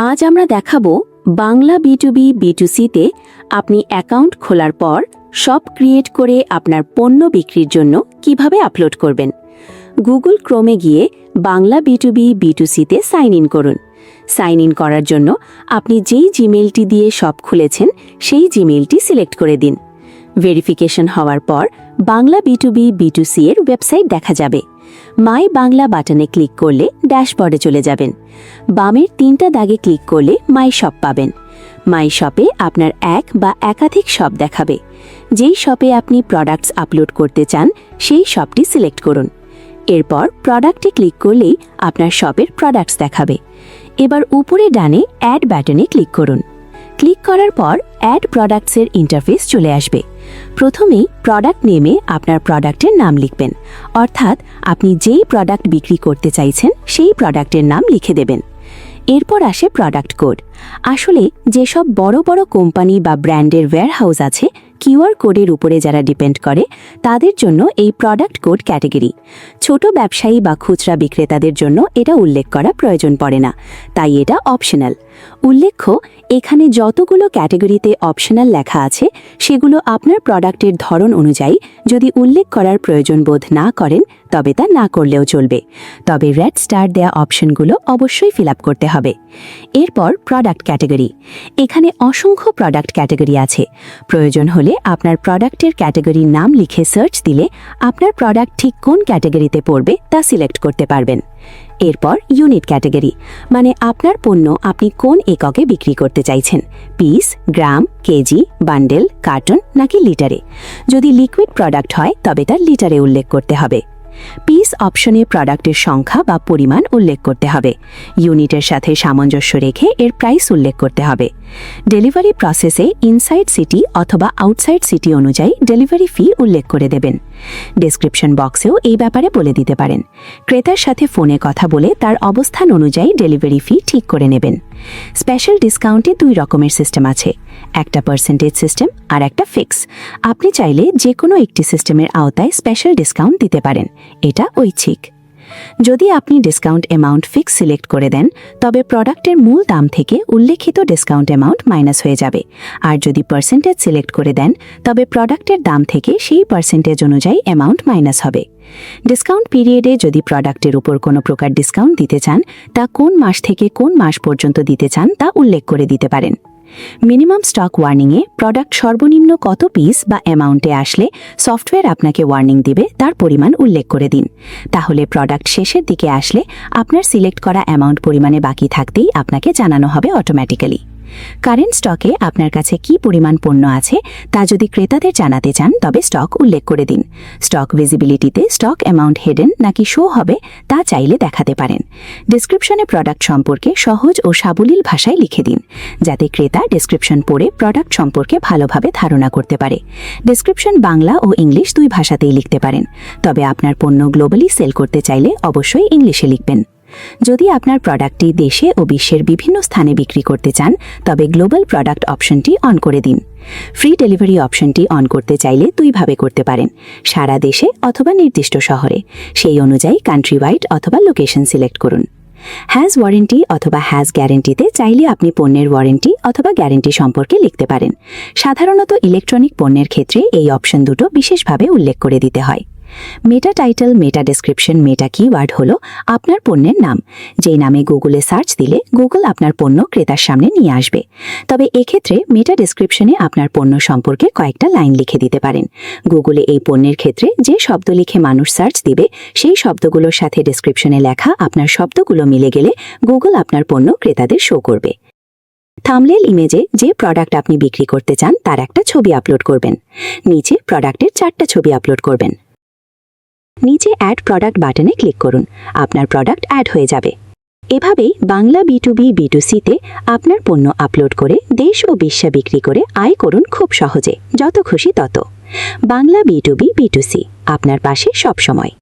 আজ আমরা দেখাবো বাংলা B2B B2Cতে আপনি অ্যাকাউন্ট খোলার পর শপ ক্রিয়েট করে আপনার পণ্য বিক্রির জন্য কিভাবে আপলোড করবেন। গুগল ক্রোমে গিয়ে বাংলা B2B B2Cতে সাইন ইন করুন। সাইন ইন করার জন্য আপনি যেই জিমেইলটি দিয়ে শপ খুলেছেন সেই জিমেইলটি সিলেক্ট করে দিন। ভেরিফিকেশন হওয়ার পর বাংলা B2B B2C এর ওয়েবসাইট দেখা যাবে। মাই বাংলা বাটনে ক্লিক করলে ড্যাশবোর্ডে চলে যাবেন। বামের 3টা দাগে ক্লিক করলে মাই শপ পাবেন। মাই শপে আপনার এক বা একাধিক শপ দেখাবে। যেই শপে আপনি প্রোডাক্টস আপলোড করতে চান সেই শপটি সিলেক্ট করুন। এরপর প্রোডাক্টে ক্লিক করলেই আপনার শপের প্রোডাক্টস দেখাবে। এবার উপরে ডানে অ্যাড বাটনে ক্লিক করুন। ক্লিক করার পর অ্যাড প্রোডাক্টসের ইন্টারফেস চলে আসবে। প্রথমেই প্রোডাক্ট নেমে আপনার প্রোডাক্টের নাম লিখবেন, অর্থাৎ আপনি যেই প্রোডাক্ট বিক্রি করতে চাইছেন সেই প্রোডাক্টের নাম লিখে দেবেন। এরপর আসে প্রোডাক্ট কোড। আসলে যেসব বড় বড় কোম্পানি বা ব্র্যান্ডের ওয়্যারহাউস আছে, কিউআর কোডের উপরে যারা ডিপেন্ড করে তাদের জন্য এই প্রোডাক্ট কোড ক্যাটাগরি। ছোট ব্যবসায়ী বা খুচরা বিক্রেতাদের জন্য এটা উল্লেখ করা প্রয়োজন পড়ে না, তাই এটা অপশনাল। উল্লেখ্য, এখানে যতগুলো ক্যাটাগরিতে অপশনাল লেখা আছে সেগুলো আপনার প্রোডাক্টের ধরন অনুযায়ী যদি উল্লেখ করার প্রয়োজন বোধ না করেন তবে তা না করলেও চলবে। তবে রেড স্টার দেয়া অপশনগুলো অবশ্যই ফিল আপ করতে হবে। এরপর প্রোডাক্ট ক্যাটাগরি। এখানে অসংখ্য প্রোডাক্ট ক্যাটাগরি আছে। প্রয়োজন হলে আপনার প্রোডাক্টের ক্যাটাগরির নাম লিখে সার্চ দিলে আপনার প্রোডাক্ট ঠিক কোন ক্যাটাগরিতে পড়বে তা সিলেক্ট করতে পারবেন। এরপর ইউনিট ক্যাটাগরি, মানে আপনার পণ্য আপনি কোন এককে বিক্রি করতে চাইছেন, পিস, গ্রাম, কেজি, বান্ডেল, কার্টন নাকি লিটারে। যদি লিকুইড প্রোডাক্ট হয় তবে তা লিটারে উল্লেখ করতে হবে। পিস অপশনে প্রোডাক্টের সংখ্যা বা পরিমাণ উল্লেখ করতে হবে। ইউনিটের সাথে সামঞ্জস্য রেখে এর প্রাইস উল্লেখ করতে হবে। ডেলিভারি প্রসেসে ইনসাইড সিটি অথবা আউটসাইড সিটি অনুযায়ী ডেলিভারি ফি উল্লেখ করে দেবেন। ডেসক্রিপশন বক্সেও এই ব্যাপারে বলে দিতে পারেন। ক্রেতার সাথে ফোনে কথা বলে তার অবস্থান অনুযায়ী ডেলিভারি ফি ঠিক করে নেবেন। স্পেশাল ডিসকাউন্টে 2 রকমের সিস্টেম আছে, একটা পার্সেন্টেজ সিস্টেম আর একটা ফিক্স। আপনি চাইলে যে কোনো একটি সিস্টেমের আওতায় স্পেশাল ডিসকাউন্ট দিতে পারেন, এটা ঐচ্ছিক। যদি আপনি ডিসকাউন্ট অ্যামাউন্ট ফিক্স সিলেক্ট করে দেন তবে প্রোডাক্টের মূল দাম থেকে উল্লেখিত ডিসকাউন্ট অ্যামাউন্ট মাইনাস হয়ে যাবে। আর যদি পার্সেন্টেজ সিলেক্ট করে দেন তবে প্রোডাক্টের দাম থেকে সেই পার্সেন্টেজ অনুযায়ী অ্যামাউন্ট মাইনাস হবে। ডিসকাউন্ট পিরিয়ডে যদি প্রোডাক্টের উপর কোনো প্রকার ডিসকাউন্ট দিতে চান তা কোন মাস থেকে কোন মাস পর্যন্ত দিতে চান তা উল্লেখ করে দিতে পারেন। মিনিমাম স্টক ওয়ার্নিংয়ে প্রোডাক্ট সর্বনিম্ন কত পিস বা অ্যামাউন্টে আসলে সফটওয়্যার আপনাকে ওয়ার্নিং দিবে তার পরিমাণ উল্লেখ করে দিন। তাহলে প্রোডাক্ট শেষের দিকে আসলে আপনার সিলেক্ট করা অ্যামাউন্ট পরিমাণে বাকি থাকতেই আপনাকে জানানো হবে অটোমেটিক্যালি। কারেন্ট স্টকে আপনার কাছে কি পরিমাণ পণ্য আছে তা যদি ক্রেতাদের জানাতে চান তবে স্টক উল্লেখ করে দিন। স্টক ভিজিবিলিটিতে স্টক অ্যামাউন্ট হেডেন নাকি শো হবে তা চাইলে দেখাতে পারেন। ডেসক্রিপশনে প্রোডাক্ট সম্পর্কে সহজ ও সাবলীল ভাষায় লিখে দিন, যাতে ক্রেতা ডেসক্রিপশন পড়ে প্রোডাক্ট সম্পর্কে ভালোভাবে ধারণা করতে পারে। ডেসক্রিপশন বাংলা ও ইংলিশ 2 ভাষাতেই লিখতে পারেন, তবে আপনার পণ্য গ্লোবালি সেল করতে চাইলে অবশ্যই ইংলিশে লিখবেন। যদি আপনার প্রোডাক্টটি দেশে ও বিশ্বের বিভিন্ন স্থানে বিক্রি করতে চান তবে গ্লোবাল প্রোডাক্ট অপশনটি অন করে দিন। ফ্রি ডেলিভারি অপশনটি অন করতে চাইলে 2 ভাবে করতে পারেন, সারা দেশে অথবা নির্দিষ্ট শহরে। সেই অনুযায়ী কান্ট্রি ওয়াইড অথবা লোকেশন সিলেক্ট করুন। হ্যাজ ওয়ারেন্টি অথবা হ্যাজ গ্যারেন্টিতে চাইলে আপনি পণ্যের ওয়ারেন্টি অথবা গ্যারেন্টি সম্পর্কে লিখতে পারেন। সাধারণত ইলেকট্রনিক পণ্যের ক্ষেত্রে এই অপশন দুটো বিশেষভাবে উল্লেখ করে দিতে হয়। মেটা টাইটেল, মেটা ডেসক্রিপশন, মেটা কিওয়ার্ড হলো আপনার পণ্যের নাম, যেই নামে গুগলে সার্চ দিলে গুগল আপনার পণ্য ক্রেতার সামনে নিয়ে আসবে। তবে এক্ষেত্রে মেটা ডেসক্রিপশনে আপনার পণ্য সম্পর্কে কয়েকটা লাইন লিখে দিতে পারেন। গুগলে এই পণ্যের ক্ষেত্রে যে শব্দ লিখে মানুষ সার্চ দিবে সেই শব্দগুলোর সাথে ডেসক্রিপশনে লেখা আপনার শব্দগুলো মিলে গেলে গুগল আপনার পণ্য ক্রেতাদের শো করবে। থাম্বনেল ইমেজে যে প্রোডাক্ট আপনি বিক্রি করতে চান তার একটা ছবি আপলোড করবেন। নিচে প্রোডাক্টের 4টা ছবি আপলোড করবেন। নিচে অ্যাড প্রোডাক্ট বাটনে ক্লিক করুন, আপনার প্রোডাক্ট অ্যাড হয়ে যাবে। এভাবেই বাংলা B2B B2Cতে আপনার পণ্য আপলোড করে দেশ ও বিশ্বে বিক্রি করে আয় করুন খুব সহজে, যত খুশি তত। বাংলা B2B B2C, আপনার পাশে সব সময়।